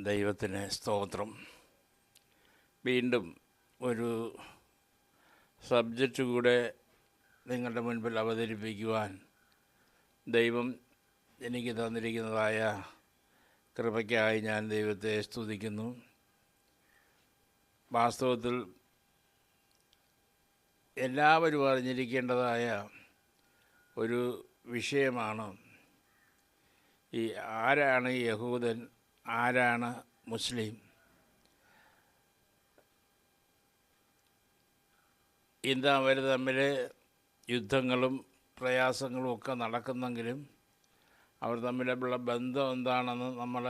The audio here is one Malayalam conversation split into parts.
ദൈവത്തിന് സ്തോത്രം. വീണ്ടും ഒരു സബ്ജക്റ്റ് കൂടെ നിങ്ങളുടെ മുൻപിൽ അവതരിപ്പിക്കുവാൻ ദൈവം എനിക്ക് തന്നിരിക്കുന്നതായ കൃപയ്ക്കായി ഞാൻ ദൈവത്തെ സ്തുതിക്കുന്നു. വാസ്തവത്തിൽ എല്ലാവരും അറിഞ്ഞിരിക്കേണ്ടതായ ഒരു വിഷയമാണ് ഈ ആരാണ് യഹൂദൻ, ആരാണ് മുസ്ലിം. ഇന്ന് അവർ തമ്മിൽ യുദ്ധങ്ങളും പ്രയാസങ്ങളും ഒക്കെ നടക്കുന്നെങ്കിലും അവർ തമ്മിലുള്ള ബന്ധം എന്താണെന്ന് നമ്മൾ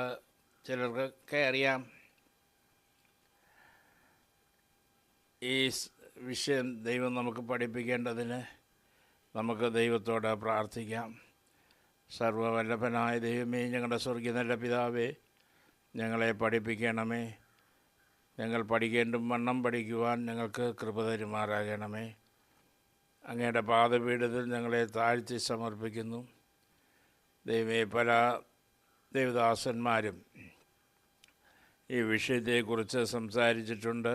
ചിലർക്കൊക്കെ അറിയാം. ഈ വിഷയം ദൈവം നമുക്ക് പഠിപ്പിക്കേണ്ടതിന് നമുക്ക് ദൈവത്തോട് പ്രാർത്ഥിക്കാം. സർവ്വവല്ലഭനായ ദൈവമേ, ഞങ്ങളുടെ സ്വർഗീയ നല്ല പിതാവേ, ഞങ്ങളെ പഠിപ്പിക്കണമേ. ഞങ്ങൾ പഠിക്കേണ്ടും വണ്ണം പഠിക്കുവാൻ ഞങ്ങൾക്ക് കൃപ തരുമാറാകണമേ. അങ്ങയുടെ പാദപീഠത്തിൽ ഞങ്ങളെ താഴ്ത്തി സമർപ്പിക്കുന്നു. ദൈവമേ, പല ദേവദാസന്മാരും ഈ വിഷയത്തെക്കുറിച്ച് സംസാരിച്ചിട്ടുണ്ട്.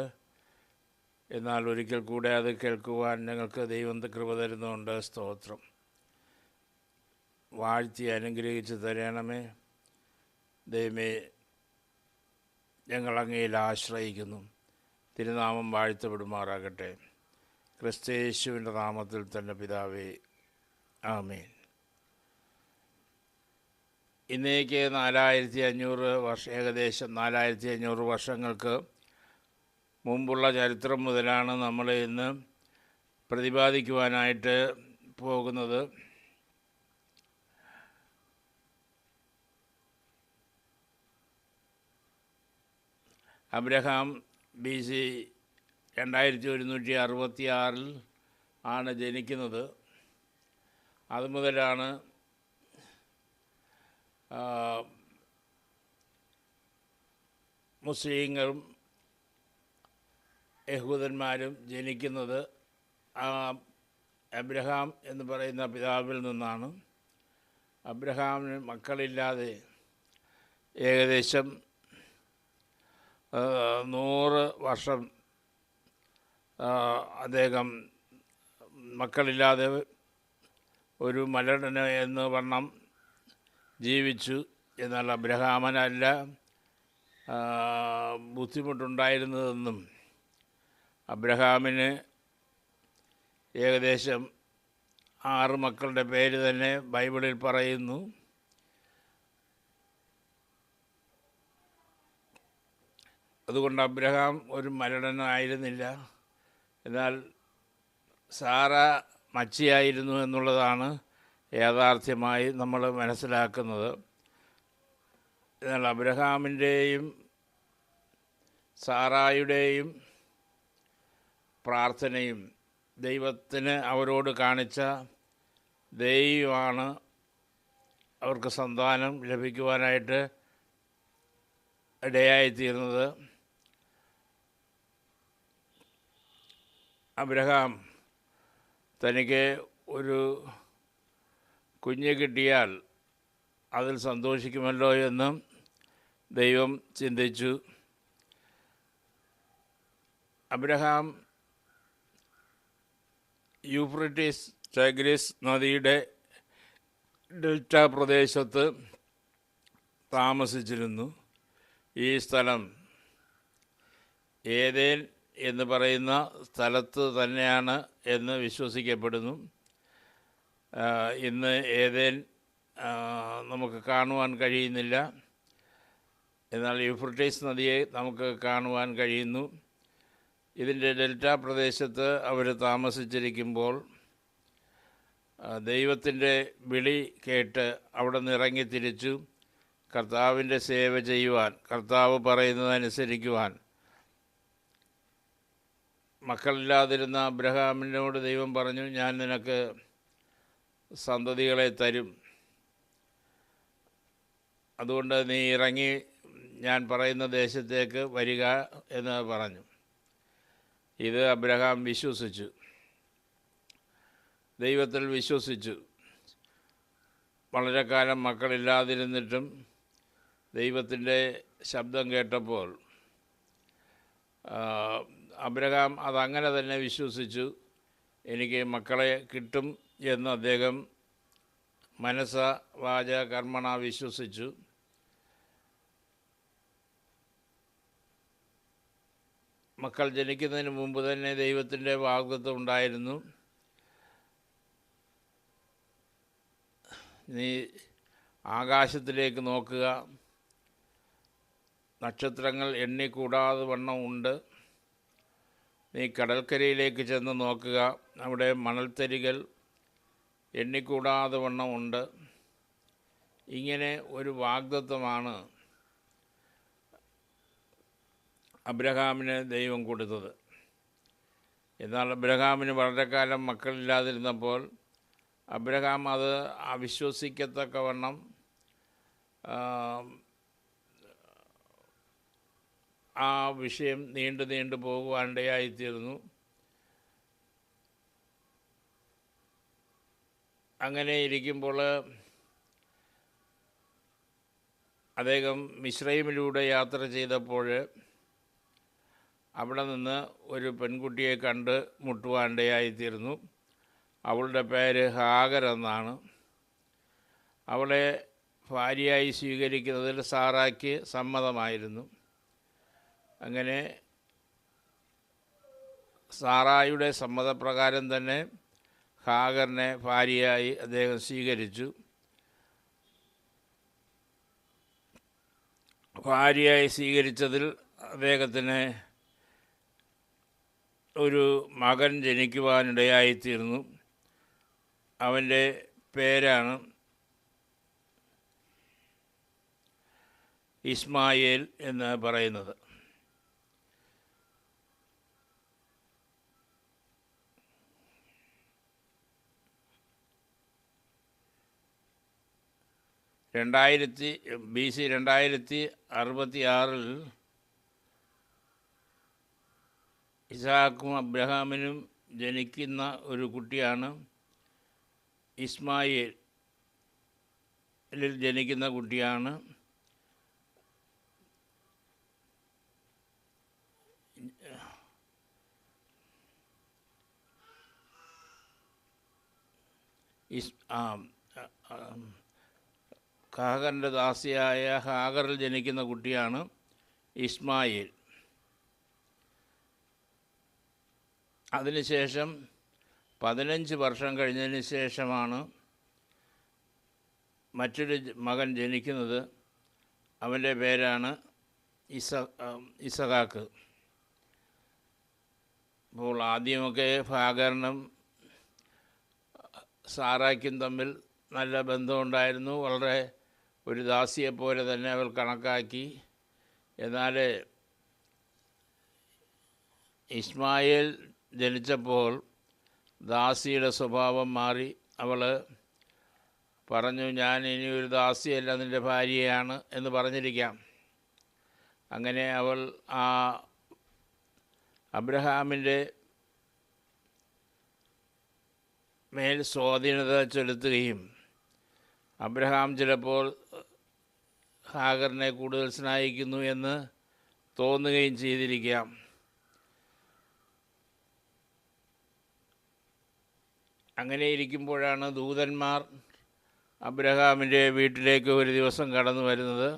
എന്നാൽ ഒരിക്കൽ കൂടെ അത് കേൾക്കുവാൻ ഞങ്ങൾക്ക് ദൈവം കൃപ തരുന്നുണ്ട്. സ്തോത്രം. വാഴ്ത്തി അനുഗ്രഹിച്ച് തരണമേ. ദൈവമേ, ഞങ്ങൾ അങ്ങയിൽ ആശ്രയിക്കുന്നു. തിരുനാമം വാഴ്ത്തപ്പെടുമാറാകട്ടെ. ക്രിസ്തയേശുവിൻ്റെ നാമത്തിൽ തന്നെ പിതാവേ, ആമേൻ. ഇന്നേക്ക് 4500 വർഷം, ഏകദേശം 4500 വർഷങ്ങൾക്ക് മുമ്പുള്ള ചരിത്രം മുതലാണ് നമ്മൾ ഇന്ന് പ്രതിപാദിക്കുവാനായിട്ട് പോകുന്നത്. അബ്രഹാം BC 2166 ആണ് ജനിക്കുന്നത്. അതുമുതലാണ് മുസ്ലിങ്ങളും യഹൂദന്മാരും ജനിക്കുന്നത്. അബ്രഹാം എന്ന് പറയുന്ന പിതാവിൽ നിന്നാണ്. അബ്രഹാമിന് മക്കളില്ലാതെ ഏകദേശം 100 വർഷം അദ്ദേഹം മക്കളില്ലാതെ ഒരു മലടന് എന്ന് വണ്ണം ജീവിച്ചു. എന്നാൽ അബ്രഹാമിനല്ല ബുദ്ധിമുട്ടുണ്ടായിരുന്നതെന്നും അബ്രഹാമിന് ഏകദേശം 6 മക്കളുടെ പേര് തന്നെ ബൈബിളിൽ പറയുന്നു. അതുകൊണ്ട് അബ്രഹാം ഒരു മലടനായിരുന്നില്ല. എന്നാൽ സാറ മച്ചിയായിരുന്നു എന്നുള്ളതാണ് യാഥാർത്ഥ്യമായി നമ്മൾ മനസ്സിലാക്കുന്നത്. എന്നാൽ അബ്രഹാമിൻ്റെയും സാറായുടെയും പ്രാർത്ഥനയും ദൈവത്തിന് അവരോട് കാണിച്ച ദൈവമാണ് അവർക്ക് സന്താനം ലഭിക്കുവാനായിട്ട് ഇടയായിത്തീർന്നത്. അബ്രഹാം തനിക്ക് ഒരു കുഞ്ഞ് കിട്ടിയാൽ അതിൽ സന്തോഷിക്കുമല്ലോ എന്ന് ദൈവം ചിന്തിച്ചു. അബ്രഹാം യൂഫ്രട്ടീസ് ടൈഗ്രിസ് നദിയുടെ ഡെൽറ്റ പ്രദേശത്ത് താമസിച്ചിരുന്നു. ഈ സ്ഥലം ഏദേൻ എന്ന് പറയുന്ന സ്ഥലത്ത് തന്നെയാണ് എന്ന് വിശ്വസിക്കപ്പെടുന്നു. ഇന്ന് ഏദേൻ നമുക്ക് കാണുവാൻ കഴിയുന്നില്ല. എന്നാൽ യൂഫ്രട്ടീസ് നദിയെ നമുക്ക് കാണുവാൻ കഴിയുന്നു. ഇതിൻ്റെ ഡെൽറ്റ പ്രദേശത്ത് അവർ താമസിച്ചിരിക്കുമ്പോൾ ദൈവത്തിൻ്റെ വിളി കേട്ട് അവിടെ നിന്ന് ഇറങ്ങി തിരിച്ചു കർത്താവിൻ്റെ സേവ ചെയ്യുവാൻ, കർത്താവ് പറയുന്നതനുസരിക്കുവാൻ. മക്കളില്ലാതിരുന്ന അബ്രഹാമിനോട് ദൈവം പറഞ്ഞു, ഞാൻ നിനക്ക് സന്തതികളെ തരും. അതുകൊണ്ട് നീ ഇറങ്ങി ഞാൻ പറയുന്ന ദേശത്തേക്ക് വരിക എന്ന് പറഞ്ഞു. ഇത് അബ്രഹാം വിശ്വസിച്ചു, ദൈവത്തിൽ വിശ്വസിച്ചു. വളരെ കാലം മക്കളില്ലാതിരുന്നിട്ടും ദൈവത്തിൻ്റെ ശബ്ദം കേട്ടപ്പോൾ അബ്രഹാം അതങ്ങനെ തന്നെ വിശ്വസിച്ചു. എനിക്ക് മക്കളെ കിട്ടും എന്ന് അദ്ദേഹം മനസ്സ വാച കർമ്മണ വിശ്വസിച്ചു. മക്കൾ ജനിക്കുന്നതിന് മുമ്പ് തന്നെ ദൈവത്തിൻ്റെ വാഗ്ദത്തം ഉണ്ടായിരുന്നു. നീ ആകാശത്തിലേക്ക് നോക്കുക, നക്ഷത്രങ്ങൾ എണ്ണിക്കൂടാതെ വണ്ണം ഉണ്ട്. നീ കടൽക്കരയിലേക്ക് ചെന്ന് നോക്കുക, അവിടെ മണൽത്തരികൾ എണ്ണിക്കൂടാതെ വണ്ണം ഉണ്ട്. ഇങ്ങനെ ഒരു വാഗ്ദത്തമാണ് അബ്രഹാമിന് ദൈവം കൊടുത്തത്. എന്നാൽ അബ്രഹാമിന് വളരെ കാലം മക്കളില്ലാതിരുന്നപ്പോൾ അബ്രഹാം അത് അവിശ്വസിക്കത്തക്കവണ്ണം ആ വിഷയം നീണ്ടു പോകുവാനിടയായിത്തീർന്നു. അങ്ങനെ ഇരിക്കുമ്പോൾ അദ്ദേഹം മിസ്രൈമിലൂടെ യാത്ര ചെയ്തപ്പോൾ അവിടെ നിന്ന് ഒരു പെൺകുട്ടിയെ കണ്ട് മുട്ടുവാനിടയായിത്തീർന്നു. അവളുടെ പേര് ഹാഗർ എന്നാണ്. അവളെ ഭാര്യയായി സ്വീകരിക്കുന്നതിൽ സാറായ്ക്ക് സമ്മതമായിരുന്നു. അങ്ങനെ സാറായുടെ സമ്മതപ്രകാരം തന്നെ ഹാഗറിനെ ഭാര്യയായി അദ്ദേഹം സ്വീകരിച്ചു. ഭാര്യയായി സ്വീകരിച്ചതിൽ അദ്ദേഹത്തിന് ഒരു മകൻ ജനിക്കുവാനിടയായിത്തീർന്നു. അവൻ്റെ പേരാണ് ഇസ്മായേൽ എന്ന് പറയുന്നത്. BC 2066 ഇസ്ഹാക്കും അബ്രഹാമിനും ജനിക്കുന്ന ഒരു കുട്ടിയാണ് ഇസ്മായേലിൽ ജനിക്കുന്ന കുട്ടിയാണ് ഹാഗറിൻ്റെ ദാസിയായ ഹാഗറിൽ ജനിക്കുന്ന കുട്ടിയാണ് ഇസ്മായേൽ. അതിനുശേഷം 15 വർഷം കഴിഞ്ഞതിന് ശേഷമാണ് മറ്റൊരു മകൻ ജനിക്കുന്നത്. അവൻ്റെ പേരാണ് ഇസഹാക്ക്. അപ്പോൾ ആദ്യമൊക്കെ ഹാഗറിനും സാറായ്ക്കും തമ്മിൽ നല്ല ബന്ധമുണ്ടായിരുന്നു. വളരെ ഒരു ദാസിയെപ്പോലെ തന്നെ അവൾ കണക്കാക്കി. എന്നാൽ ഇസ്മായേൽ ജനിച്ചപ്പോൾ ദാസിയുടെ സ്വഭാവം മാറി. അവൾ പറഞ്ഞു, ഞാൻ ഇനി ഒരു ദാസിയല്ല, നിൻ്റെ ഭാര്യയാണ് എന്ന് പറഞ്ഞിരിക്കാം. അങ്ങനെ അവൾ ആ അബ്രഹാമിൻ്റെ മേൽ സ്വാധീനത ചെലുത്തുകയും അബ്രഹാം ചിലപ്പോൾ ഹാഗറിനെ കൂടുതൽ സ്നേഹിക്കുന്നു എന്ന് തോന്നുകയും ചെയ്തിരിക്കാം. അങ്ങനെ ഇരിക്കുമ്പോഴാണ് ദൂതന്മാർ അബ്രഹാമിൻ്റെ വീട്ടിലേക്ക് ഒരു ദിവസം കടന്നു വരുന്നത്.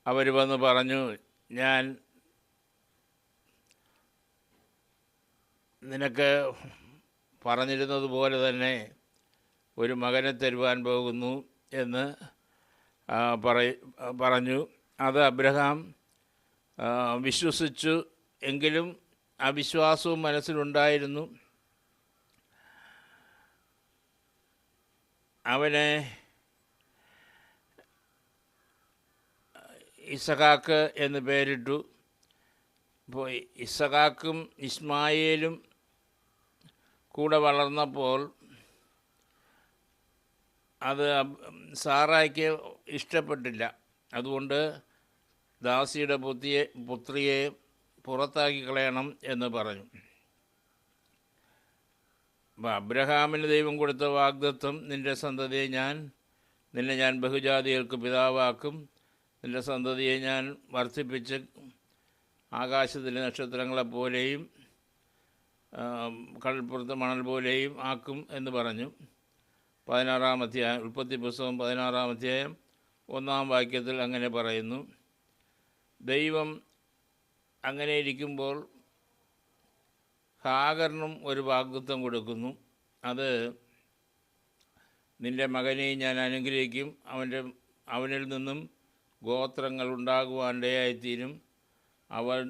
അവർ വന്ന് പറഞ്ഞു, ഞാൻ നിനക്ക് പറഞ്ഞിരുന്നത് പോലെ തന്നെ ഒരു മകനെ തരുവാൻ പോകുന്നു എന്ന് പറഞ്ഞു. അത് അബ്രഹാം വിശ്വസിച്ചു. എങ്കിലും അവിശ്വാസവും മനസ്സിലുണ്ടായിരുന്നു. അവനെ ഇസഹാക്ക് എന്ന് പേരിട്ടു. അപ്പോൾ ഇസഹാക്കും ഇസ്മായേലും കൂടെ വളർന്നപ്പോൾ അത് സാറായ്ക്ക് ഇഷ്ടപ്പെട്ടില്ല. അതുകൊണ്ട് ദാസിയുടെ പുത്രിയെ പുറത്താക്കി കളയണം എന്ന് പറഞ്ഞു. അപ്പോൾ അബ്രഹാമിന് ദൈവം കൊടുത്ത വാഗ്ദത്തം, നിൻ്റെ സന്തതിയെ നിന്നെ ഞാൻ ബഹുജാതികൾക്ക് പിതാവാക്കും, നിൻ്റെ സന്തതിയെ ഞാൻ വർദ്ധിപ്പിച്ച് ആകാശത്തിലെ നക്ഷത്രങ്ങളെപ്പോലെയും കടൽപ്പുറത്ത് മണൽ പോലെയും ആക്കും എന്ന് പറഞ്ഞു. 16-ാം അധ്യായം, ഉൽപ്പത്തി പുസ്തകം 16-ാം അധ്യായം 1-ാം വാക്യത്തിൽ അങ്ങനെ പറയുന്നു. ദൈവം അങ്ങനെ ഇരിക്കുമ്പോൾ ഹാഗറിനും ഒരു വാഗ്ദത്തം കൊടുക്കുന്നു. അത് നിൻ്റെ മകനെ ഞാൻ അനുഗ്രഹിക്കും, അവനിൽ നിന്നും ഗോത്രങ്ങൾ ഉണ്ടാകുവാനിടയായിത്തീരും, അവൻ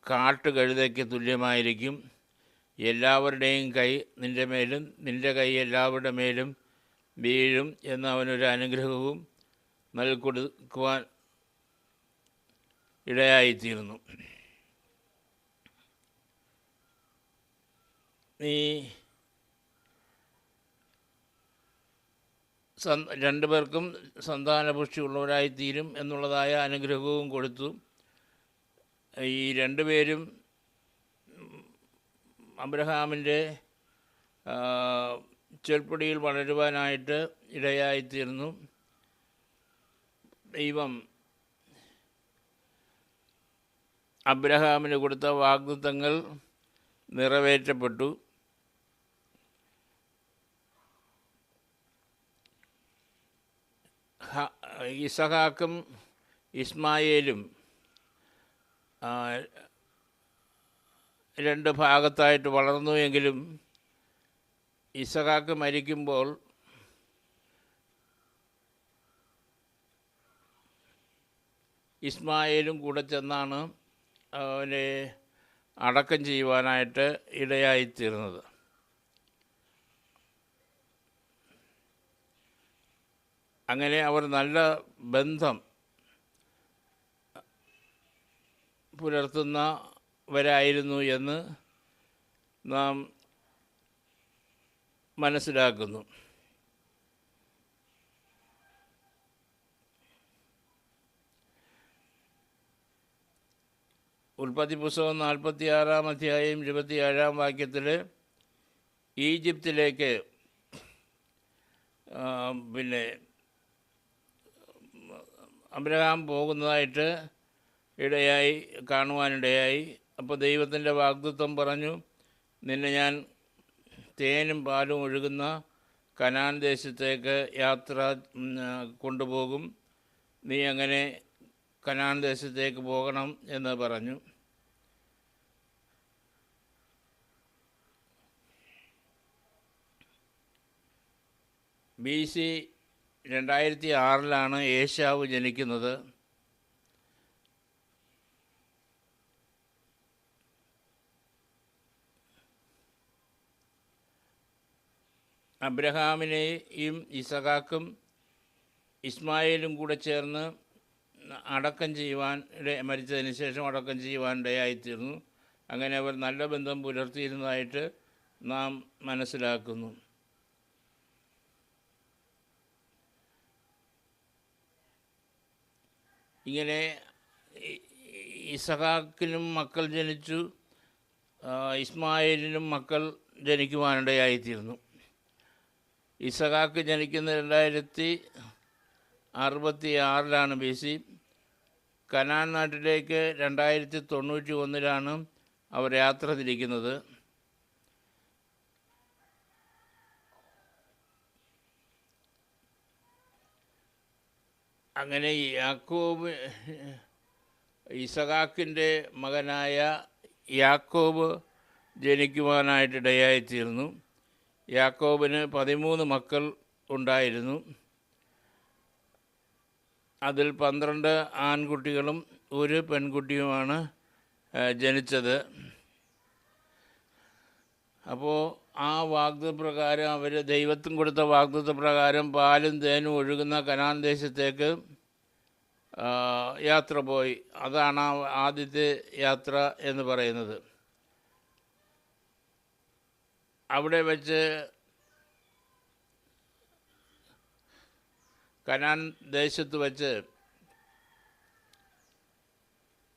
കാട്ടുകഴുതയ്ക്ക് തുല്യമായിരിക്കും, എല്ലാവരുടെയും കൈ നിൻ്റെ മേലും നിൻ്റെ കൈ എല്ലാവരുടെ മേലും വീഴും എന്ന് അവനൊരു അനുഗ്രഹവും നൽകിക്കൊടുക്കുവാൻ ഇടയായിത്തീർന്നു. നീ രണ്ടുപേർക്കും സന്താനപുഷ്ടിയുള്ളവരായിത്തീരും എന്നുള്ളതായ അനുഗ്രഹവും കൊടുത്തു. ഈ രണ്ടുപേരും അബ്രഹാമിൻ്റെ ചൊൽപ്പടിയിൽ വളരുവാനായിട്ട് ഇടയായിത്തീർന്നു. ദൈവം അബ്രഹാമിന് കൊടുത്ത വാഗ്ദത്തങ്ങൾ നിറവേറ്റപ്പെട്ടു. ഇസഹാക്കും ഇസ്മായേലും രണ്ട് ഭാഗത്തായിട്ട് വളർന്നു. എങ്കിലും ഇസഹാക്ക് മരിക്കുമ്പോൾ ഇസ്മായേലും കൂടെ ചെന്നാണ് അവനെ അടക്കം ചെയ്യുവാനായിട്ട് ഇടയായിത്തീർന്നത്. അങ്ങനെ അവർ നല്ല ബന്ധം പുലർത്തുന്നവരായിരുന്നു എന്ന് നാം മനസ്സിലാക്കുന്നു. ഉൽപ്പത്തി പുസ്തകം 46-ാം അധ്യായം 27-ാം വാക്യത്തിൽ ഈജിപ്തിലേക്ക് അബ്രഹാം പോകുന്നതായിട്ട് കാണുവാനിടയായി. അപ്പോൾ ദൈവത്തിൻ്റെ വാഗ്ദത്തം പറഞ്ഞു, നിന്നെ ഞാൻ തേനും പാലും ഒഴുകുന്ന കനാൻ ദേശത്തേക്ക് യാത്ര കൊണ്ടുപോകും, നീ അങ്ങനെ കനാൻ ദേശത്തേക്ക് പോകണം എന്ന് പറഞ്ഞു. BC 2006 ഏശാവ് ജനിക്കുന്നത്. അബ്രഹാമിനെയും ഇസഹാക്കും ഇസ്മായേലും കൂടെ ചേർന്ന് അടക്കം ചെയ്യുവാൻ മരിച്ചതിന് ശേഷം അടക്കം ചെയ്യുവാൻ ഇടയായിത്തീർന്നു. അങ്ങനെ അവർ നല്ല ബന്ധം പുലർത്തിയിരുന്നതായിട്ട് നാം മനസ്സിലാക്കുന്നു. ഇങ്ങനെ ഇസഹാക്കിനും മക്കൾ ജനിച്ചു, ഇസ്മായേലിനും മക്കൾ ജനിക്കുവാനിടയായിത്തീർന്നു. ഇസഹാക്ക് ജനിക്കുന്നത് 2066 BC. കനാൻ നാട്ടിലേക്ക് 2091 അവർ യാത്ര തിരിക്കുന്നത്. അങ്ങനെ യാക്കോബ്, ഇസഹാക്കിൻ്റെ മകനായ യാക്കോബ് ജനിക്കുവാനായിട്ടിടയായിത്തീർന്നു. യാക്കോബിന് 13 മക്കൾ ഉണ്ടായിരുന്നു. അതിൽ 12 ആൺകുട്ടികളും 1 പെൺകുട്ടിയുമാണ് ജനിച്ചത്. അപ്പോൾ ആ വാഗ്ദത്തപ്രകാരം അവർ ദൈവത്തിന് കൊടുത്ത വാഗ്ദത്തപ്രകാരം പാലും തേനും ഒഴുകുന്ന കനാൻ ദേശത്തേക്ക് യാത്ര പോയി. അതാണ് ആദ്യത്തെ യാത്ര എന്ന് പറയുന്നത്. അവിടെ വെച്ച് കനാൻ ദേശത്ത് വച്ച്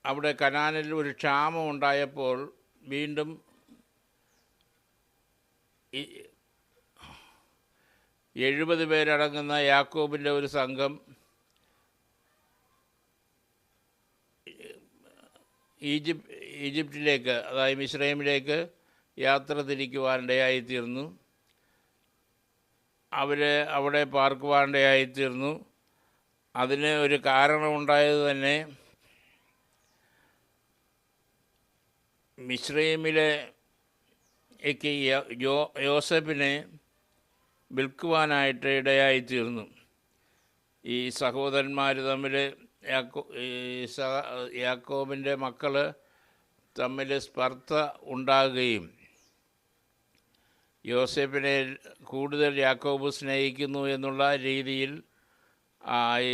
അവിടെ കനാനിൽ ഒരു ക്ഷാമം ഉണ്ടായപ്പോൾ വീണ്ടും 70 പേരടങ്ങുന്ന യാക്കോബിൻ്റെ ഒരു സംഘം ഈജിപ്തിലേക്ക്, അതായത് മിസ്രൈമിലേക്ക് യാത്ര തിരിക്കുവാനിടയായിത്തീർന്നു. അവിടെ പാർക്കുവാനിടയായിത്തീർന്നു. അതിന് ഒരു കാരണമുണ്ടായത് തന്നെ മിസ്രൈമിലേക്ക് യോസേപ്പിനെ വിൽക്കുവാനായിട്ട് ഇടയായിത്തീർന്നു. ഈ സഹോദരന്മാർ തമ്മിൽ യാക്കോബിൻ്റെ മക്കൾ തമ്മിൽ സ്പർദ്ധ ഉണ്ടാകുകയും യോസേപ്പിനെ കൂടുതൽ യാക്കോബ് സ്നേഹിക്കുന്നു എന്നുള്ള രീതിയിൽ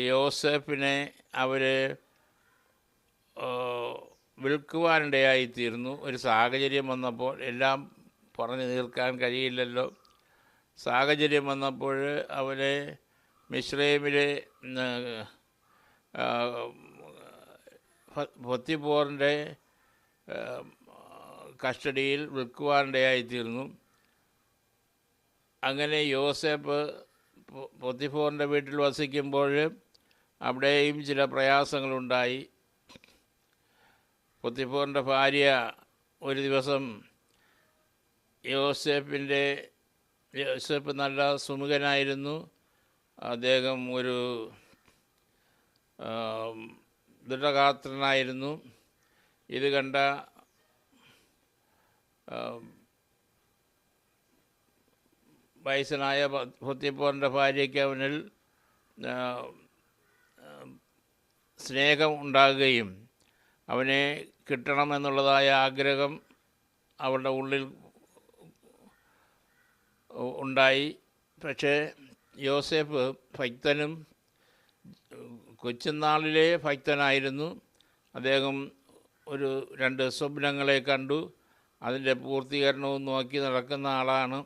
യോസേപ്പിനെ അവർ വിൽക്കുവാനിടയായിത്തീർന്നു. ഒരു സാഹചര്യം വന്നപ്പോൾ, എല്ലാം പറഞ്ഞു തീർക്കാൻ കഴിയില്ലല്ലോ, സാഹചര്യം വന്നപ്പോൾ അവരെ മിസ്രൈമിലെ പൊത്തിഫോറിൻ്റെ കസ്റ്റഡിയിൽ വിൽക്കുവാനിടയായിത്തീർന്നു. അങ്ങനെ യോസേപ്പ് പൊത്തിഫോറിൻ്റെ വീട്ടിൽ വസിക്കുമ്പോൾ അവിടെയും ചില പ്രയാസങ്ങളുണ്ടായി. പൊത്തിഫോറിൻ്റെ ഭാര്യ ഒരു ദിവസം യോസേപ്പ് നല്ല സുമുഖനായിരുന്നു, അദ്ദേഹം ഒരു ദൃഢഗാത്രനായിരുന്നു. ഇത് കണ്ട വയസ്സനായ പൊത്തിഫോറിൻ്റെ ഭാര്യയ്ക്ക് അവനിൽ സ്നേഹം ഉണ്ടാകുകയും അവനെ കിട്ടണമെന്നുള്ളതായ ആഗ്രഹം അവളുടെ ഉള്ളിൽ ഉണ്ടായി. പക്ഷേ യോസേപ്പ് ഭക്തനും കൊച്ചുനാളിലെ ഭക്തനായിരുന്നു. അദ്ദേഹം ഒരു 2 സ്വപ്നങ്ങളെ കണ്ടു, അതിൻ്റെ പൂർത്തീകരണവും നോക്കി നടക്കുന്ന ആളാണ്.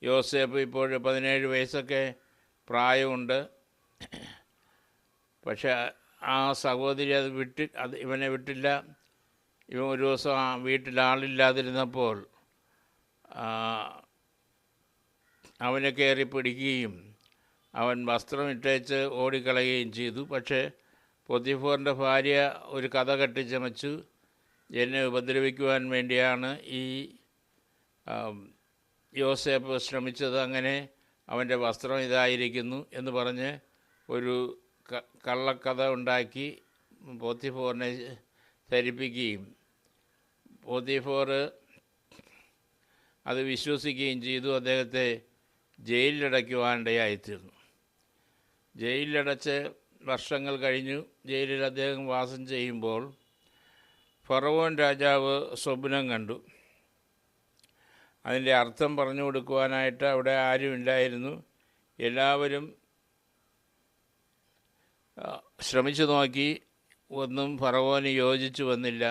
യോസേപ്പ് ഇപ്പോൾ 17 വയസ്സൊക്കെ പ്രായമുണ്ട്. പക്ഷേ ആ സഹോദരി ഇവനെ വിട്ടില്ല. ഇവൻ ഒരു ദിവസം വീട്ടിൽ ആളില്ലാതിരുന്നപ്പോൾ അവനെ കയറി പിടിക്കുകയും അവൻ വസ്ത്രം ഇട്ടേച്ച് ഓടിക്കളയുകയും ചെയ്തു. പക്ഷേ പൊത്തിഫോറിൻ്റെ ഭാര്യ ഒരു കഥ കെട്ടിച്ചമച്ചു, എന്നെ ഉപദ്രവിക്കുവാൻ വേണ്ടിയാണ് ഈ യോസേപ്പ് ശ്രമിച്ചത്, അങ്ങനെ അവൻ്റെ വസ്ത്രം ഇതായിരിക്കുന്നു എന്ന് പറഞ്ഞ് ഒരു കള്ളക്കഥ ഉണ്ടാക്കി പൊത്തിഫോറിനെ ധരിപ്പിക്കുകയും പൊത്തിഫോർ അത് വിശ്വസിക്കുകയും ചെയ്തു. അദ്ദേഹത്തെ ജയിലിലടയ്ക്കുവാനിടയായിത്തീർന്നു. ജയിലിലടച്ച് വർഷങ്ങൾ കഴിഞ്ഞു. ജയിലിൽ അദ്ദേഹം വാസം ചെയ്യുമ്പോൾ ഫറവോൻ രാജാവ് സ്വപ്നം കണ്ടു. അതിൻ്റെ അർത്ഥം പറഞ്ഞു കൊടുക്കുവാനായിട്ട് അവിടെ ആരുമില്ലായിരുന്നു. എല്ലാവരും ശ്രമിച്ചു നോക്കി, ഒന്നും ഫറവോന് യോജിച്ചു വന്നില്ല.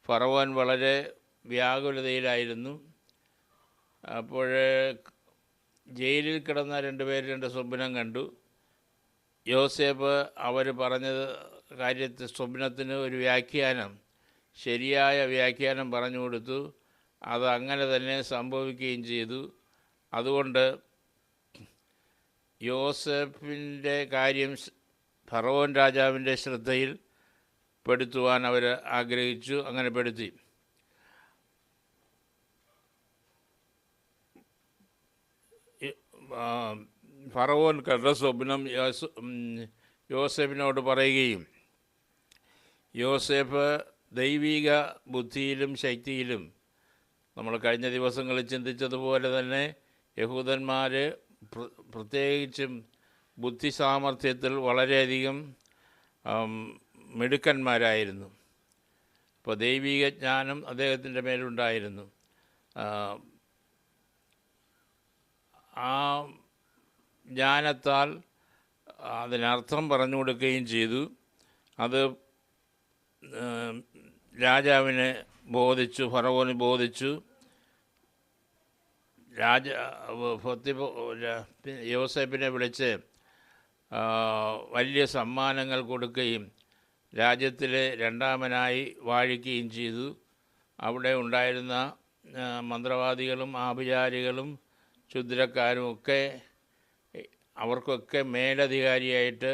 ഫറവോൻ വളരെ വ്യാകുലതയിലായിരുന്നു. അപ്പോൾ ജയിലിൽ കിടന്ന 2 പേര് 2 സ്വപ്നം കണ്ടു. യോസേപ്പ് അവർ പറഞ്ഞത് സ്വപ്നത്തിന് ഒരു വ്യാഖ്യാനം, ശരിയായ വ്യാഖ്യാനം പറഞ്ഞു കൊടുത്തു. അത് അങ്ങനെ തന്നെ സംഭവിക്കുകയും ചെയ്തു. അതുകൊണ്ട് യോസേപ്പിൻ്റെ കാര്യം ഫറവോൻ രാജാവിൻ്റെ ശ്രദ്ധയിൽ പെടുത്തുവാൻ അവർ ആഗ്രഹിച്ചു. അങ്ങനെ പെടുത്തി. ഫറവോൻ കണ്ട സ്വപ്നം യോസേപ്പിനോട് പറയുകയും യോസേപ്പ് ദൈവിക ബുദ്ധിയിലും ശക്തിയിലും, നമ്മൾ കഴിഞ്ഞ ദിവസങ്ങളിൽ ചിന്തിച്ചതുപോലെ തന്നെ യഹൂദന്മാർ പ്രത്യേകിച്ചും ബുദ്ധി സാമർഥ്യത്തിൽ വളരെയധികം മിടുക്കന്മാരായിരുന്നു. അപ്പോൾ ദൈവിക ജ്ഞാനം അദ്ദേഹത്തിൻ്റെ മേലുണ്ടായിരുന്നു. ആ ജ്ഞാനത്താൽ അതിനർത്ഥം പറഞ്ഞു കൊടുക്കുകയും ചെയ്തു. അത് രാജാവിനെ ബോധിച്ചു, ഫറവോന് ബോധിച്ചു. യോസേപ്പിനെ വിളിച്ച് വലിയ സമ്മാനങ്ങൾ കൊടുക്കുകയും രാജ്യത്തിലെ 2ാമനായി വാഴിക്കുകയും ചെയ്തു. അവിടെ ഉണ്ടായിരുന്ന മന്ത്രവാദികളും ആഭിചാരികളും ക്ഷുദ്രക്കാരും ഒക്കെ, അവർക്കൊക്കെ മേലധികാരിയായിട്ട്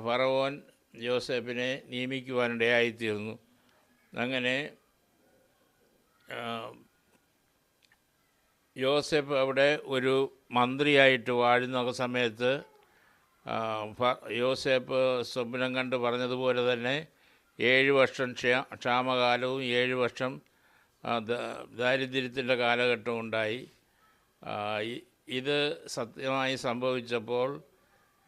ഫറവോൻ യോസേപ്പിനെ നിയമിക്കുവാനിടയായിത്തീർന്നു. അങ്ങനെ യോസേപ്പ് അവിടെ ഒരു മന്ത്രിയായിട്ട് വാഴുന്ന സമയത്ത് യോസേപ്പ് സ്വപ്നം കണ്ട് പറഞ്ഞതുപോലെ തന്നെ 7 വർഷം ക്ഷാമകാലവും 7 വർഷം ദാരിദ്ര്യത്തിൻ്റെ കാലഘട്ടവും ഉണ്ടായി. ഇത് സത്യമായി സംഭവിച്ചപ്പോൾ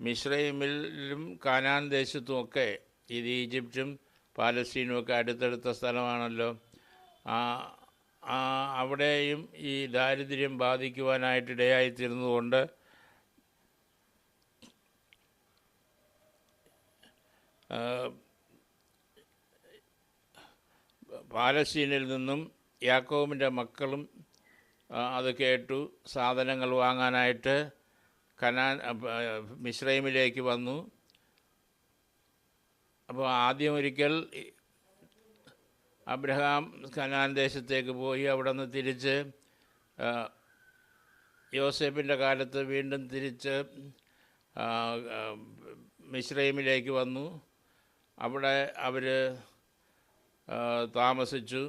മിസ്രൈമിലും കാനാൻ ദേശത്തുമൊക്കെ, ഇത് ഈജിപ്തും പാലസ്തീനും ഒക്കെ അടുത്തടുത്ത സ്ഥലമാണല്ലോ, അവിടെയും ഈ ദാരിദ്ര്യം ബാധിക്കുവാനായിട്ടിടയായിത്തീർന്നതുകൊണ്ട് പാലസ്തീനിൽ നിന്നും യാക്കോബിൻ്റെ മക്കളും അത് കേട്ടു സാധനങ്ങൾ വാങ്ങാനായിട്ട് മിസ്രൈമിലേക്ക് വന്നു. അപ്പോൾ ആദ്യം ഒരിക്കൽ അബ്രഹാം കനാൻ ദേശത്തേക്ക് പോയി. അവിടെ നിന്ന് തിരിച്ച് യോസേപ്പിൻ്റെ കാലത്ത് വീണ്ടും തിരിച്ച് മിസ്രൈമിലേക്ക് വന്നു. അവിടെ അവർ താമസിച്ചു.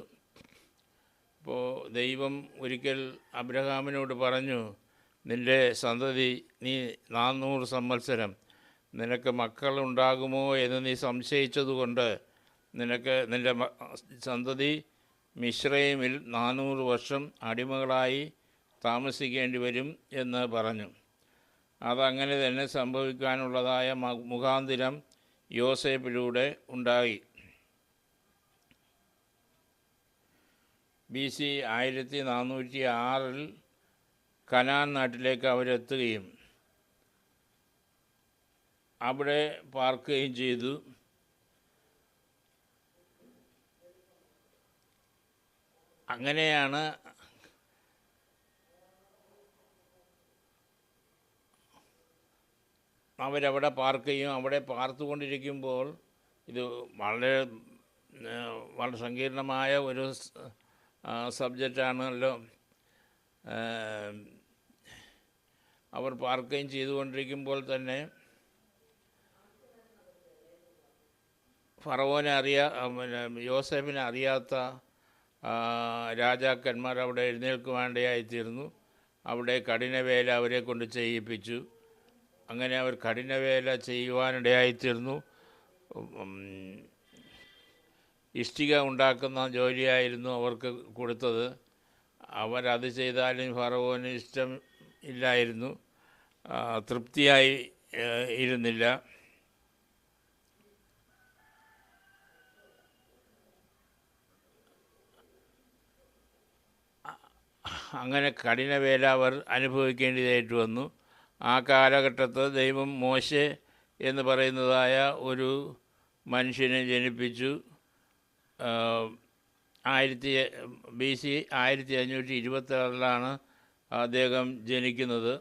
അപ്പോൾ ദൈവം ഒരിക്കൽ അബ്രഹാമിനോട് പറഞ്ഞു, നിൻ്റെ സന്തതി നീ 400 സംവത്സരം നിനക്ക് മക്കളുണ്ടാകുമോ എന്ന് നീ സംശയിച്ചതുകൊണ്ട് നിൻ്റെ സന്തതി മിസ്രൈമിൽ 400 വർഷം അടിമകളായി താമസിക്കേണ്ടി വരും എന്ന് പറഞ്ഞു. അതങ്ങനെ തന്നെ സംഭവിക്കാനുള്ളതായ മുഖാന്തിരം യോസേപ്പിലൂടെ ഉണ്ടായി. BC 1406 കനാൻ നാട്ടിലേക്ക് അവരെത്തുകയും അവിടെ പാർക്കുകയും ചെയ്തു. അങ്ങനെയാണ് അവരവിടെ പാർക്കുകയും അവിടെ പാർത്തുകൊണ്ടിരിക്കുമ്പോൾ ഇത് വളരെ സങ്കീർണമായ ഒരു സബ്ജക്റ്റാണല്ലോ. അവർ പാർക്കുകയും ചെയ്തുകൊണ്ടിരിക്കുമ്പോൾ തന്നെ ഫറവോനെ യോസേഫിനെ അറിയാത്ത രാജാക്കന്മാർ അവിടെ എഴുന്നേൽക്കുവാനിടയായിത്തീർന്നു. അവിടെ കഠിനവേല അവരെ കൊണ്ട് ചെയ്യിപ്പിച്ചു. അങ്ങനെ അവർ കഠിനവേല ചെയ്യുവാനിടയായിത്തീർന്നു. ഇഷ്ടിക ഉണ്ടാക്കുന്ന ജോലിയായിരുന്നു അവർക്ക് കൊടുത്തത്. അവരത് ചെയ്താലും ഫറവോന് ഇഷ്ടം ഇല്ലായിരുന്നു, തൃപ്തിയായി ഇരുന്നില്ല. അങ്ങനെ കഠിനവേല അവർ അനുഭവിക്കേണ്ടതായിട്ട് വന്നു. ആ കാലഘട്ടത്തിൽ ദൈവം മോശെ എന്ന് പറയുന്നതായ ഒരു മനുഷ്യനെ ജനിപ്പിച്ചു. BC 1526 അദ്ദേഹം ജനിക്കുന്നത്.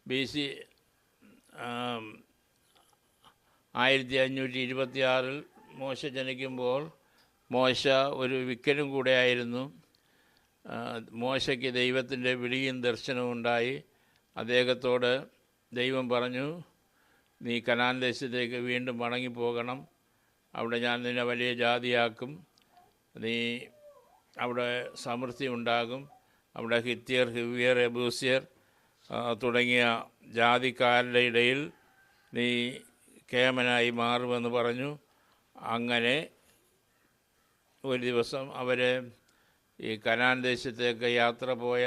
BC 1526 മോശ ജനിക്കുമ്പോൾ മോശ ഒരു വിക്കനും കൂടെ ആയിരുന്നു. മോശയ്ക്ക് ദൈവത്തിൻ്റെ വിളിയും ദർശനവും ഉണ്ടായി. അദ്ദേഹത്തോട് ദൈവം പറഞ്ഞു, നീ കനാൻ ദേശത്തേക്ക് വീണ്ടും മടങ്ങിപ്പോകണം, അവിടെ ഞാൻ നിന്നെ വലിയ ജാതിയാക്കും, നീ അവിടെ സമൃദ്ധി ഉണ്ടാകും, അവിടെ ഹിത്യർ, ഹിവ്യർ, എബൂസ്യർ തുടങ്ങിയ ജാതിക്കാരുടെ ഇടയിൽ നീ കേമനായി മാറുമെന്ന് പറഞ്ഞു. അങ്ങനെ ഒരു ദിവസം അവർ ഈ കനാൻ ദേശത്തേക്ക് യാത്ര പോയ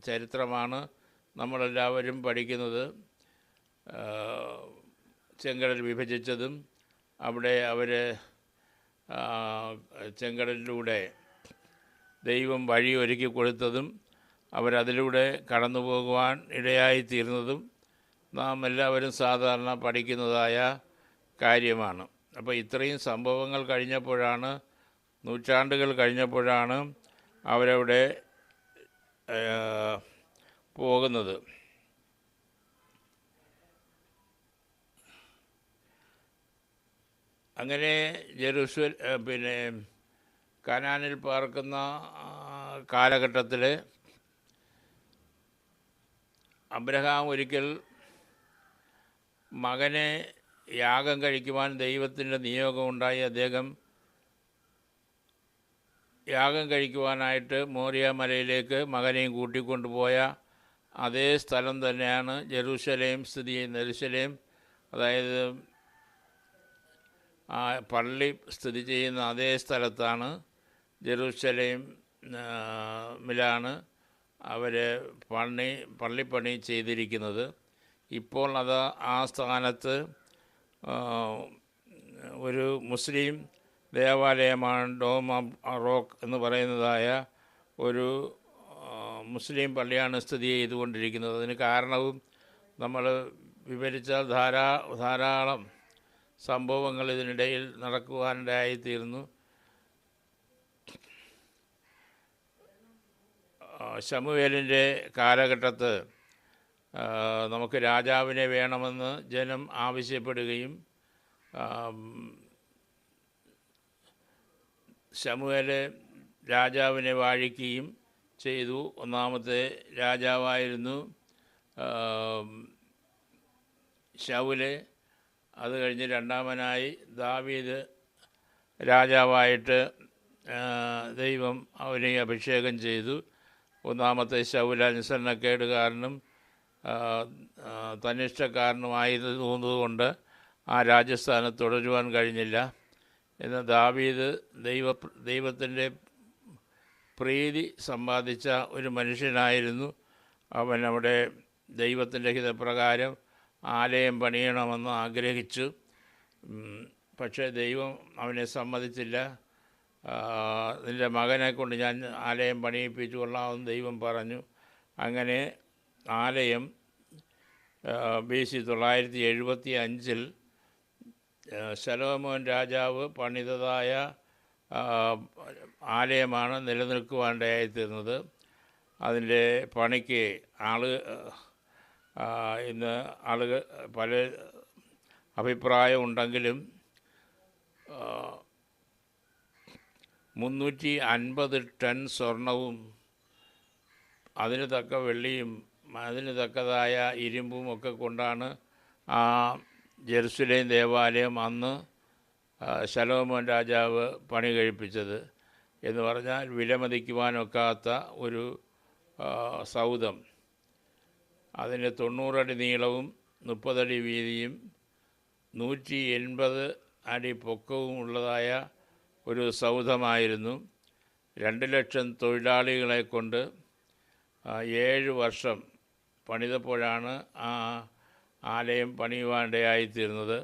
ചരിത്രമാണ് നമ്മളെല്ലാവരും പഠിക്കുന്നത്. ചെങ്കടൽ വിഭജിച്ചതും അവിടെ അവർ ചെങ്കടലിലൂടെ ദൈവം വഴി ഒരുക്കി കൊടുത്തതും അവരതിലൂടെ കടന്നു പോകുവാൻ ഇടയായിത്തീർന്നതും നാം എല്ലാവരും സാധാരണ പഠിക്കുന്നതായ കാര്യമാണ്. അപ്പോൾ ഇത്രയും സംഭവങ്ങൾ കഴിഞ്ഞപ്പോഴാണ്, നൂറ്റാണ്ടുകൾ കഴിഞ്ഞപ്പോഴാണ് അവരവിടെ പോകുന്നത്. അങ്ങനെ കനാനിൽ പാർക്കുന്ന കാലഘട്ടത്തിൽ അബ്രഹാം ഒരിക്കൽ മകനെ യാഗം കഴിക്കുവാൻ ദൈവത്തിൻ്റെ നിയോഗമുണ്ടായി. അദ്ദേഹം യാഗം കഴിക്കുവാനായിട്ട് മോറിയ മലയിലേക്ക് മകനെയും കൂട്ടിക്കൊണ്ടുപോയ അതേ സ്ഥലം തന്നെയാണ് ജെറൂസലേം സ്ഥിതി ചെയ്യുന്ന. ജെറൂസലേം അതായത് ആ പള്ളി സ്ഥിതി ചെയ്യുന്ന അതേ സ്ഥലത്താണ്, ജെറൂസലേമിലാണ് അവർ പള്ളിപ്പണി ചെയ്തിരിക്കുന്നത്. ഇപ്പോൾ അത് ആ സ്ഥാനത്ത് ഒരു മുസ്ലിം ദേവാലയമാണ് ഡോം റോക്ക് എന്ന് പറയുന്നതായ ഒരു മുസ്ലിം പള്ളിയാണ് സ്ഥിതി ചെയ്തുകൊണ്ടിരിക്കുന്നത്. അതിന് കാരണവും നമ്മൾ വിവരിച്ചാൽ ധാരാളം സംഭവങ്ങൾ ഇതിനിടയിൽ നടക്കുവാനിടയായിത്തീർന്നു. ശമൂവേലിൻ്റെ കാലഘട്ടത്ത് നമുക്ക് രാജാവിനെ വേണമെന്ന് ജനം ആവശ്യപ്പെടുകയും ശമൂവേൽ രാജാവിനെ വാഴിക്കുകയും ചെയ്തു. ഒന്നാമത്തെ രാജാവായിരുന്നു ശൗല്. അത് കഴിഞ്ഞ് രണ്ടാമനായി ദാവീദ് രാജാവായിട്ട് ദൈവം അവനെ അഭിഷേകം ചെയ്തു. ഒന്നാമത്തെ ശൗൽ അനുസരണക്കേടുകാരനും തന്നിഷ്ടക്കാരനുമായതുകൊണ്ട് ആ രാജസ്ഥാനത്ത് തുടരുവാൻ കഴിഞ്ഞില്ല. എന്നാൽ ദാവീദ് ദൈവത്തിൻ്റെ പ്രീതി സമ്പാദിച്ച ഒരു മനുഷ്യനായിരുന്നു. അവൻ അവിടെ ദൈവത്തിൻ്റെ ഹിതപ്രകാരം ആലയം പണിയണമെന്ന് ആഗ്രഹിച്ചു. പക്ഷേ ദൈവം അവനെ സമ്മതിച്ചില്ല. നിൻ്റെ മകനെ കൊണ്ട് ഞാൻ ആലയം പണിയിപ്പിച്ചു കൊള്ളാമെന്ന് ദൈവം പറഞ്ഞു. അങ്ങനെ ആലയം BC 975 ശലോമോൻ രാജാവ് പണിതതായ ആലയമാണ് നിലനിൽക്കുവാനിടയായിത്തീർന്നത്. അതിൻ്റെ പണിക്ക് ഇന്ന് ആളുകൾ പല അഭിപ്രായമുണ്ടെങ്കിലും 350 ടൺ സ്വർണവും അതിന് തക്ക വെള്ളിയും അതിന് തക്കതായ ഇരുമ്പും ഒക്കെ കൊണ്ടാണ് ആ ജെറുസലേം ദേവാലയം അന്ന് ശലോമോൻ രാജാവ് പണി കഴിപ്പിച്ചത്. എന്ന് പറഞ്ഞാൽ വിലമതിക്കുവാനൊക്കാത്ത ഒരു സൗധം. അതിന് 90 അടി നീളവും 30 അടി വീതിയും 180 അടി പൊക്കവും ഉള്ളതായ ഒരു സൗധമായിരുന്നു. 2 ലക്ഷം തൊഴിലാളികളെ കൊണ്ട് 7 വർഷം പണിതപ്പോഴാണ് ആ ആലയം പണിയുവാനിടയായിത്തീർന്നത്.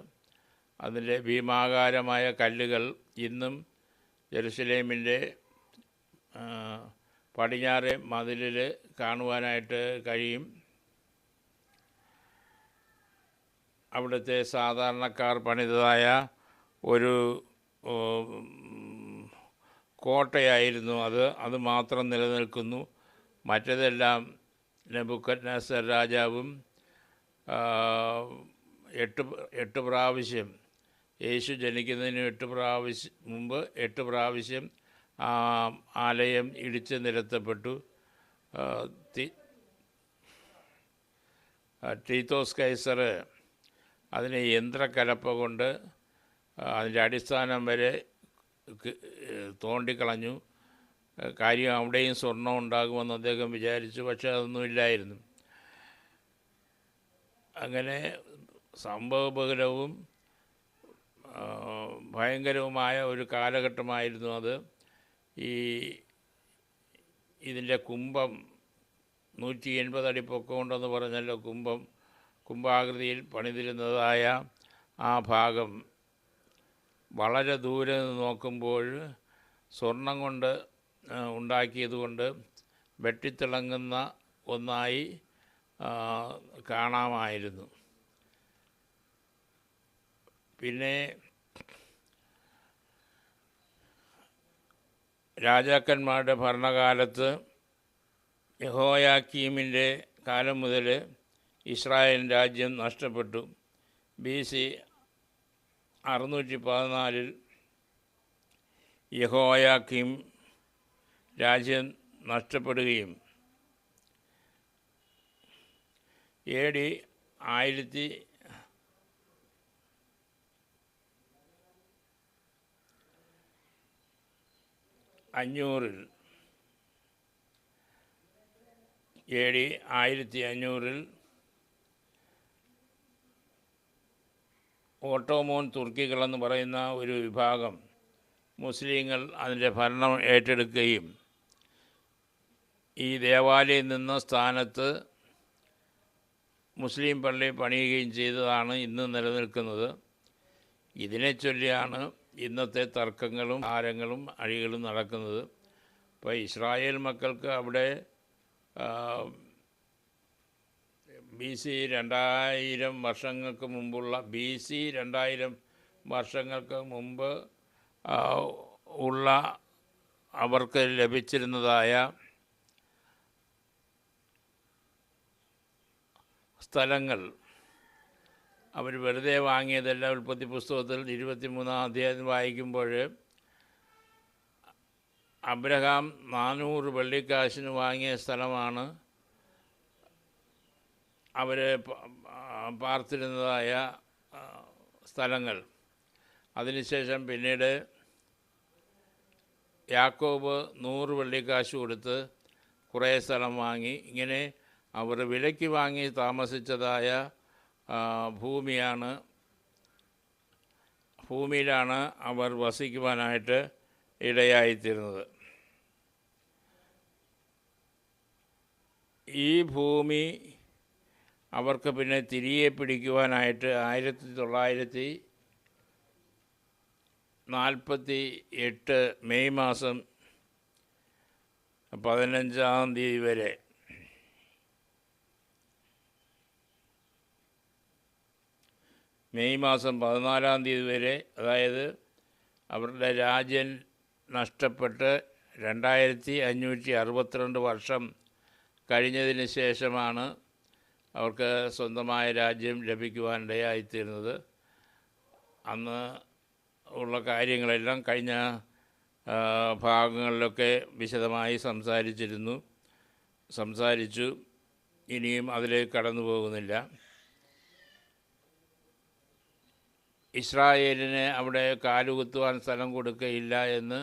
അതിൻ്റെ ഭീമാകാരമായ കല്ലുകൾ ഇന്നും ജെറുസലേമിൻ്റെ പടിഞ്ഞാറെ മതിലിൽ കാണുവാനായിട്ട് കഴിയും. അവിടുത്തെ സാധാരണക്കാർ പണിതതായ ഒരു കോട്ടയായിരുന്നു അത് മാത്രം നിലനിൽക്കുന്നു. മറ്റതെല്ലാം നെബൂഖദ്നേസർ രാജാവും 8 പ്രാവശ്യം യേശു ജനിക്കുന്നതിന് 8 മുമ്പ് 8 പ്രാവശ്യം ആലയം ഇടിച്ച് നിരത്തപ്പെട്ടു. ടീത്തോസ് കൈസർ അതിനെ യന്ത്രക്കലപ്പ കൊണ്ട് അതിൻ്റെ അടിസ്ഥാനം വരെ തോണ്ടിക്കളഞ്ഞു. കാര്യം അവിടെയും സ്വർണം ഉണ്ടാകുമെന്ന് അദ്ദേഹം വിചാരിച്ചു. പക്ഷേ അതൊന്നുമില്ലായിരുന്നു. അങ്ങനെ സംഭവബഹുലവും ഭയങ്കരവുമായ ഒരു കാലഘട്ടമായിരുന്നു അത്. ഇതിൻ്റെ കുംഭം 180 അടി പൊക്കമുണ്ടെന്ന് പറഞ്ഞല്ലോ. കുംഭാകൃതിയിൽ പണിതിരുന്നതായ ആ ഭാഗം വളരെ ദൂരെ നിന്ന് നോക്കുമ്പോൾ സ്വർണം കൊണ്ട് ഉണ്ടാക്കിയതുകൊണ്ട് വെട്ടിത്തിളങ്ങുന്ന ഒന്നായി കാണാമായിരുന്നു. പിന്നെ രാജാക്കന്മാരുടെ ഭരണകാലത്ത് യഹോയാക്കീമിൻ്റെ കാലം മുതൽ ഇസ്രായേൽ രാജ്യം നഷ്ടപ്പെട്ടു. BC 614 യഹോയാക്കീം രാജ്യം നഷ്ടപ്പെടുകയും AD 1500 ഓട്ടോമോൻ തുർക്കികളെന്ന് പറയുന്ന ഒരു വിഭാഗം മുസ്ലിങ്ങൾ അതിൻ്റെ ഭരണം ഏറ്റെടുക്കുകയും ഈ ദേവാലയം നിന്ന സ്ഥാനത്ത് മുസ്ലിം പള്ളി പണിയുകയും ചെയ്തതാണ് ഇന്ന് നിലനിൽക്കുന്നത്. ഇതിനെ ചൊല്ലിയാണ് ഇന്നത്തെ തർക്കങ്ങളും ഭാരങ്ങളും അഴികളും നടക്കുന്നത്. ഇപ്പോൾ ഇസ്രായേൽ മക്കൾക്ക് അവിടെ BC 2000 വർഷങ്ങൾക്ക് മുമ്പുള്ള BC 2000 വർഷങ്ങൾക്ക് മുമ്പ് ഉള്ള അവർക്ക് ലഭിച്ചിരുന്നതായ സ്ഥലങ്ങൾ അവർ വെറുതെ വാങ്ങിയതല്ല. ഉൽപ്പത്തി പുസ്തകത്തിൽ 23-ാം അധ്യായം വായിക്കുമ്പോൾ അബ്രഹാം 400 വെള്ളിക്കാശിന് വാങ്ങിയ സ്ഥലമാണ് അവർ പാർത്തിരുന്നതായ സ്ഥലങ്ങൾ. അതിനുശേഷം പിന്നീട് യാക്കോബ് 100 വെള്ളിക്കാശ് കൊടുത്ത് കുറേ സ്ഥലം വാങ്ങി. ഇങ്ങനെ അവർ വിലയ്ക്ക് വാങ്ങി താമസിച്ചതായ ഭൂമിയിലാണ് അവർ വസിക്കുവാനായിട്ട് ഇടയായിത്തീരുന്നത്. ഈ ഭൂമി അവർക്ക് പിന്നെ തിരികെ പിടിക്കുവാനായിട്ട് 1948 മെയ് മാസം 15-ാം തീയതി വരെ മെയ് മാസം 14-ാം തീയതി വരെ, അതായത് അവരുടെ രാജ്യം നഷ്ടപ്പെട്ട് 2562 വർഷം കഴിഞ്ഞതിന് ശേഷമാണ് അവർക്ക് സ്വന്തമായ രാജ്യം ലഭിക്കുവാനിടയായിത്തീരുന്നത്. അന്ന് ഉള്ള കാര്യങ്ങളെല്ലാം കഴിഞ്ഞ ഭാഗങ്ങളിലൊക്കെ വിശദമായി സംസാരിച്ചു. ഇനിയും അതിലേക്ക് കടന്നു പോകുന്നില്ല. ഇസ്രായേലിന് അവിടെ കാലുകുത്തുവാൻ സ്ഥലം കൊടുക്കുകയില്ല എന്ന്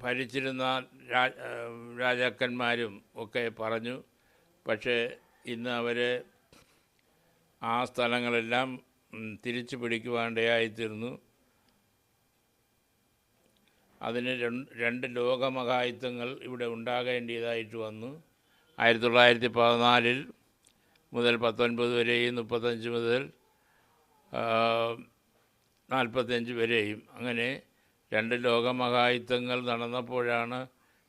ഭരിച്ചിരുന്ന രാജാക്കന്മാരും ഒക്കെ പറഞ്ഞു. പക്ഷേ ഇന്ന് അവർ ആ സ്ഥലങ്ങളെല്ലാം തിരിച്ചു പിടിക്കുവാനിടയായിത്തീർന്നു. അതിന് രണ്ട് ലോകമഹായുദ്ധങ്ങൾ ഇവിടെ ഉണ്ടാകേണ്ടതായിട്ട് വന്നു. 1914 മുതൽ 19 വരെയും 35 മുതൽ 45 വരെയും അങ്ങനെ 2 ലോകമഹായുദ്ധങ്ങൾ നടന്നപ്പോഴാണ്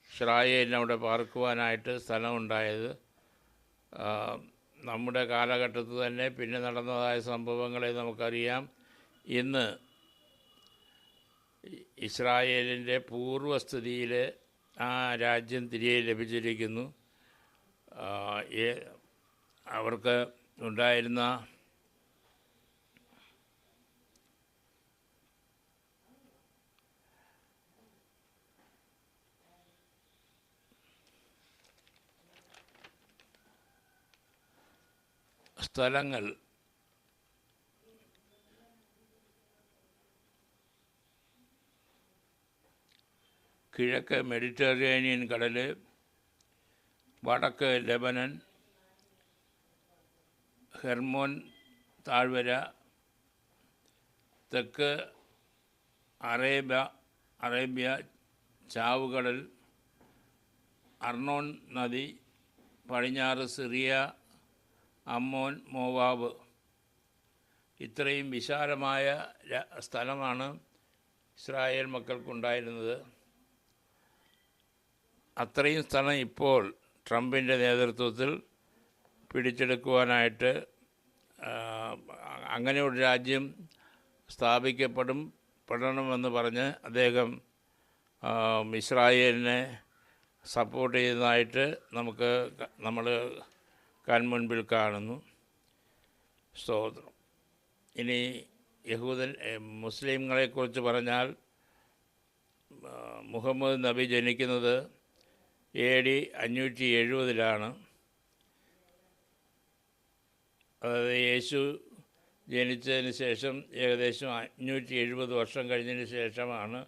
ഇസ്രായേലിന് അവിടെ പാർക്കുവാനായിട്ട് സ്ഥലമുണ്ടായത്. നമ്മുടെ കാലഘട്ടത്തിൽ തന്നെ പിന്നെ നടന്നതായ സംഭവങ്ങളെ നമുക്കറിയാം. ഇന്ന് ഇസ്രായേലിൻ്റെ പൂർവ്വസ്ഥിതിയിൽ ആ രാജ്യം തിരികെ ലഭിച്ചിരിക്കുന്നു. അവർക്ക് ഉണ്ടായിരുന്ന സ്ഥലങ്ങൾ കിഴക്ക് മെഡിറ്ററേനിയൻ കടൽ, വടക്ക് ലെബനൻ, ഹെർമോൻ താഴ്വര, തെക്ക് അറേബ്യ ചാവുകടൽ, അർണോൺ നദി, പടിഞ്ഞാറ് സിറിയ, അമ്മോൻ, മോവാബ്. ഇത്രയും വിശാലമായ സ്ഥലമാണ് ഇസ്രായേൽ മക്കൾക്കുണ്ടായിരുന്നത്. അത്രയും സ്ഥലം ഇപ്പോൾ ട്രംപിൻ്റെ നേതൃത്വത്തിൽ പിടിച്ചെടുക്കുവാനായിട്ട് അങ്ങനെ ഒരു രാജ്യം സ്ഥാപിക്കപ്പെടണമെന്ന് പറഞ്ഞ് അദ്ദേഹം ഇസ്രായേലിനെ സപ്പോർട്ട് ചെയ്യുന്നതായിട്ട് നമ്മൾ കൺമുൻപിൽ കാണുന്നു. സ്തോത്രം. ഇനി മുസ്ലിങ്ങളെക്കുറിച്ച് പറഞ്ഞാൽ മുഹമ്മദ് നബി ജനിക്കുന്നത് AD 570 അതായത് യേശു ജനിച്ചതിന് ശേഷം ഏകദേശം 570 വർഷം കഴിഞ്ഞതിന് ശേഷമാണ്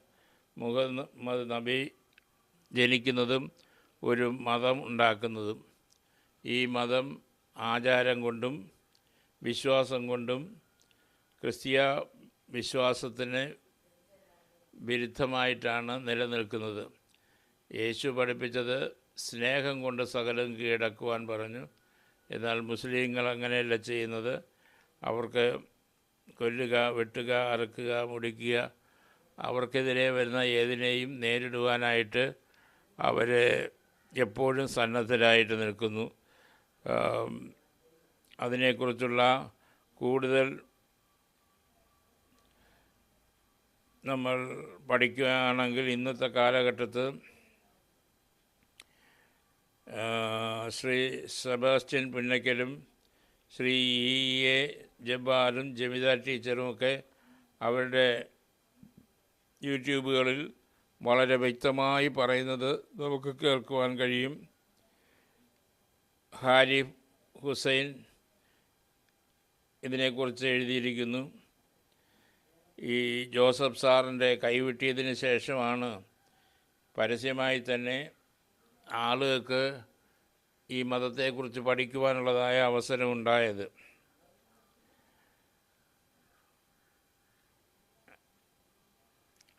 മുഹമ്മദ് നബി ജനിക്കുന്നതും ഒരു മതം ഉണ്ടാക്കുന്നതും. ഈ മതം ആചാരം കൊണ്ടും വിശ്വാസം കൊണ്ടും ക്രിസ്തീയ വിശ്വാസത്തിന് വിരുദ്ധമായിട്ടാണ് നിലനിൽക്കുന്നത്. യേശു പഠിപ്പിച്ചത് സ്നേഹം കൊണ്ട് സകലം കീഴടക്കുവാൻ പറഞ്ഞു. എന്നാൽ മുസ്ലിങ്ങൾ അങ്ങനെയല്ല ചെയ്യുന്നത്. അവർക്ക് കൊല്ലുക, വെട്ടുക, അറുക്കുക, മുടിക്കുക, അവർക്കെതിരെ വരുന്ന ഏതിനെയും നേരിടുവാനായിട്ട് അവർ എപ്പോഴും സന്നദ്ധരായിട്ട് നിൽക്കുന്നു. അതിനെക്കുറിച്ചുള്ള കൂടുതൽ നമ്മൾ പഠിക്കുകയാണെങ്കിൽ ഇന്നത്തെ കാലഘട്ടത്തിൽ ശ്രീ സെബാസ്റ്റ്യൻ പുന്നക്കലും ശ്രീ E.A. ജബ്ബാറും ജമിത ടീച്ചറുമൊക്കെ അവരുടെ യൂട്യൂബുകളിൽ വളരെ വ്യക്തമായി പറയുന്നത് നമുക്ക് കേൾക്കുവാൻ കഴിയും. ഹാരിഫ് ഹുസൈൻ ഇതിനെക്കുറിച്ച് എഴുതിയിരിക്കുന്നു. ഈ ജോസഫ് സാറിൻ്റെ കൈവിട്ടിയതിന് ശേഷമാണ് പരസ്യമായി തന്നെ ആളുകൾക്ക് ഈ മതത്തെക്കുറിച്ച് പഠിക്കുവാനുള്ളതായ അവസരമുണ്ടായത്.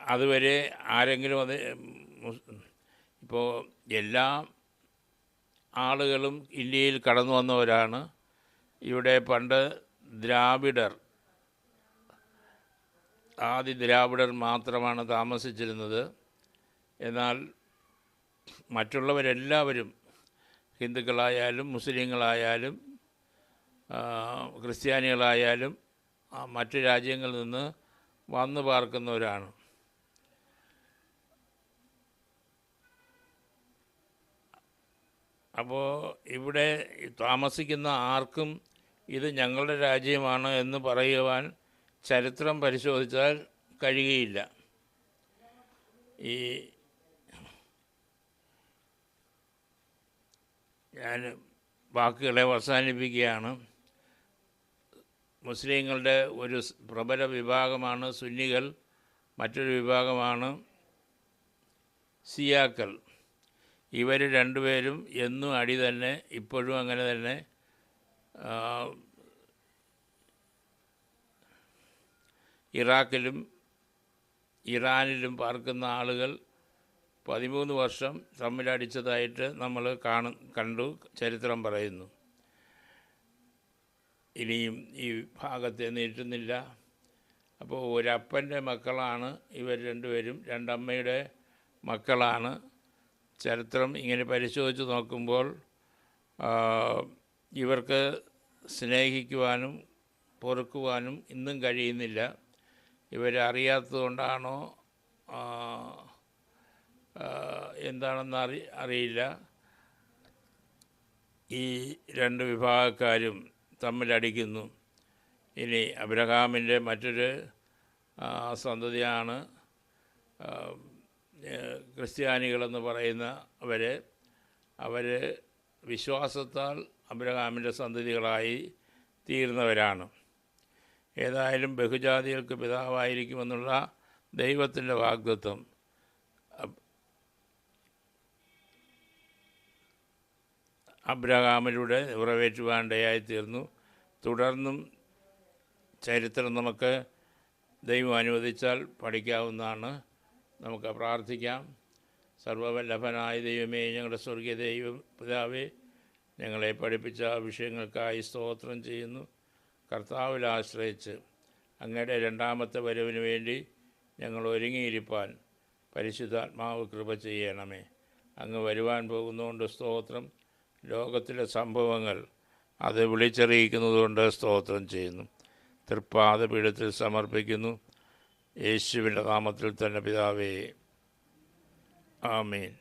അതുവരെ ആരെങ്കിലും ഇപ്പോൾ എല്ലാ ആളുകളും ഇന്ത്യയിൽ കടന്നു വന്നവരാണ്. ഇവിടെ പണ്ട് ആദി ദ്രാവിഡർ മാത്രമാണ് താമസിച്ചിരുന്നത്. എന്നാൽ മറ്റുള്ളവരെല്ലാവരും ഹിന്ദുക്കളായാലും മുസ്ലിങ്ങളായാലും ക്രിസ്ത്യാനികളായാലും മറ്റു രാജ്യങ്ങളിൽ നിന്ന് വന്നു പാർക്കുന്നവരാണ്. അപ്പോൾ ഇവിടെ താമസിക്കുന്ന ആർക്കും ഇത് ഞങ്ങളുടെ രാജ്യമാണ് എന്ന് പറയുവാൻ ചരിത്രം പരിശോധിച്ചാൽ കഴിയുകയില്ല. ഞാൻ വാക്കുകളെ അവസാനിപ്പിക്കുകയാണ്. മുസ്ലിങ്ങളുടെ ഒരു പ്രബല വിഭാഗമാണ് സുന്നികൾ, മറ്റൊരു വിഭാഗമാണ് സിയാക്കൾ. ഇവർ രണ്ടുപേരും എന്നും അടി തന്നെ, ഇപ്പോഴും അങ്ങനെ തന്നെ. ഇറാഖിലും ഇറാനിലും പാർക്കുന്ന ആളുകൾ 13 വർഷം തമ്മിലടിച്ചതായിട്ട് നമ്മൾ കണ്ടു, ചരിത്രം പറയുന്നു. ഇനിയും ഈ ഭാഗത്തെ നീട്ടുന്നില്ല. അപ്പോൾ ഒരപ്പൻ്റെ മക്കളാണ് ഇവർ രണ്ടുപേരും, രണ്ടമ്മയുടെ മക്കളാണ്. ചരിത്രം ഇങ്ങനെ പരിശോധിച്ച് നോക്കുമ്പോൾ ഇവർക്ക് സ്നേഹിക്കുവാനും പൊറുക്കുവാനും ഇന്നും കഴിയുന്നില്ല. ഇവരറിയാത്തതുകൊണ്ടാണോ എന്താണെന്ന് അറിയില്ല. ഈ രണ്ട് വിഭാഗക്കാരും തമ്മിലടിക്കുന്നു. ഇനി അബ്രഹാമിൻ്റെ മറ്റൊരു സന്തതിയാണ് ക്രിസ്ത്യാനികളെന്ന് പറയുന്ന അവർ വിശ്വാസത്താൽ അബ്രഹാമിൻ്റെ സന്തതികളായി തീർന്നവരാണ്. ഏതായാലും ബഹുജാതികൾക്ക് പിതാവായിരിക്കുമെന്നുള്ള ദൈവത്തിൻ്റെ വാഗ്ദത്തം അബ്രഹാമിലൂടെ നിറവേറ്റുവാനിടയായിത്തീർന്നു. തുടർന്നും ചരിത്രം നമുക്ക് ദൈവം അനുവദിച്ചാൽ പഠിക്കാവുന്നതാണ്. നമുക്ക് പ്രാർത്ഥിക്കാം. സർവ്വവല്ലഭനായ ദൈവമേ, ഞങ്ങളുടെ സ്വർഗീയ പിതാവേ, ഞങ്ങളെ പഠിപ്പിച്ച വിഷയങ്ങൾക്കായി സ്തോത്രം ചെയ്യുന്നു. കർത്താവിൽ ആശ്രയിച്ച് അങ്ങയുടെ രണ്ടാമത്തെ വരവിന് വേണ്ടി ഞങ്ങൾ ഒരുങ്ങിയിരിപ്പാൻ പരിശുദ്ധാത്മാവ് കൃപ ചെയ്യണമേ. അങ്ങ് വരുവാൻ പോകുന്നതുകൊണ്ട് സ്തോത്രം. ലോകത്തിലെ സംഭവങ്ങൾ അത് വിളിച്ചറിയിക്കുന്നതുകൊണ്ട് സ്തോത്രം ചെയ്യുന്നു. തൃപ്പാദപീഠത്തിൽ സമർപ്പിക്കുന്നു. യേശുവിൻ്റെ നാമത്തിൽ തന്നെ പിതാവേ, ആമേൻ.